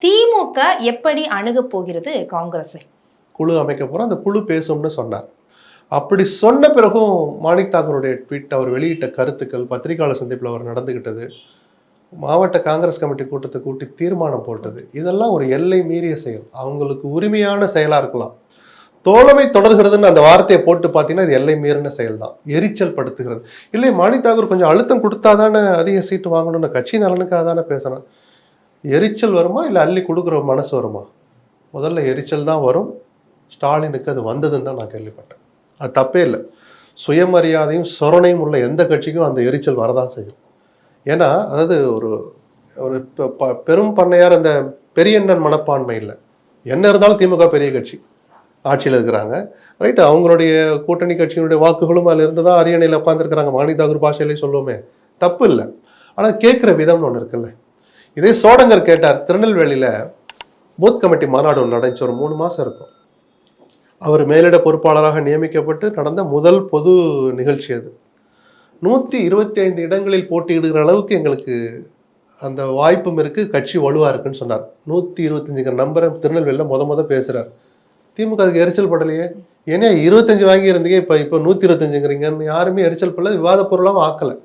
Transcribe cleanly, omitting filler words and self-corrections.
திமுக எப்படி அணுக போகிறது காங்கிரஸை? குழு அமைக்க போறோம், அந்த குழு பேசும்னு சொன்னார். அப்படி சொன்ன பிறகும் மாணிக் தாகூருடைய ட்வீட், அவர் வெளியிட்ட கருத்துக்கள், பத்திரிகையாளர் சந்திப்பில் அவர் நடந்துகிட்டது, மாவட்ட காங்கிரஸ் கமிட்டி கூட்டத்தை கூட்டி தீர்மானம் போட்டது, இதெல்லாம் ஒரு எல்லை மீறிய செயல். அவங்களுக்கு உரிமையான செயலா இருக்கலாம். தோழமை தொடர்கிறதுன்னு அந்த வார்த்தையை போட்டு பார்த்தீங்கன்னா இது எல்லை மீறின செயல் தான், எரிச்சல் படுத்துகிறது. இல்லை, மாணிக் தாகூர் கொஞ்சம் அழுத்தம் கொடுத்தாதானே அதிக சீட்டு வாங்கணும்னு கட்சி நலனுக்காக தானே பேசுறேன். எரிச்சல் வருமா இல்லை அள்ளி கொடுக்குற மனசு வருமா? முதல்ல எரிச்சல் தான் வரும். ஸ்டாலினுக்கு அது வந்ததுன்னு தான் நான் கேள்விப்பட்டேன். அது தப்பே இல்லை. சுயமரியாதையும் சொரணையும் உள்ள எந்த கட்சிக்கும் அந்த எரிச்சல் வரதான் செய்யும். ஏன்னா அதாவது ஒரு ஒரு பெரும் பண்ணையார் அந்த பெரியண்ணன் மனப்பான்மை இல்லை. என்ன இருந்தாலும் திமுக பெரிய கட்சி, ஆட்சியில் இருக்கிறாங்க, ரைட்டு. அவங்களுடைய கூட்டணி கட்சியினுடைய வாக்குகளும் அதில் இருந்து தான் அரியணையில் உட்காந்துருக்கிறாங்க. மாணிக் தாகூர் பாஷையிலே சொல்லுவோமே, தப்பு இல்லை. ஆனால் கேட்குற விதம்னு ஒன்று இருக்குல்ல. இதே சோடங்கர் கேட்டார். திருநெல்வேலியில் பூத் கமிட்டி மாநாடு ஒன்று நடந்துச்சு, ஒரு 3 மாதம் இருக்கும். அவர் மேலிட பொறுப்பாளராக நியமிக்கப்பட்டு நடந்த முதல் பொது நிகழ்ச்சி அது. 125 இடங்களில் போட்டியிடுகிற அளவுக்கு எங்களுக்கு அந்த வாய்ப்பும் இருக்கு, கட்சி வலுவா இருக்குன்னு சொன்னார். 125 நம்பரை திருநெல்வேலியில் முத பேசுறாரு. திமுக அதுக்கு எரிச்சல் படலையே. ஏன்னா 25 வாங்கி இருந்தீங்க, இப்போ 125ங்கிறீங்கன்னு யாருமே எரிச்சல் படல, விவாத பொருளாகவும் ஆக்கலை.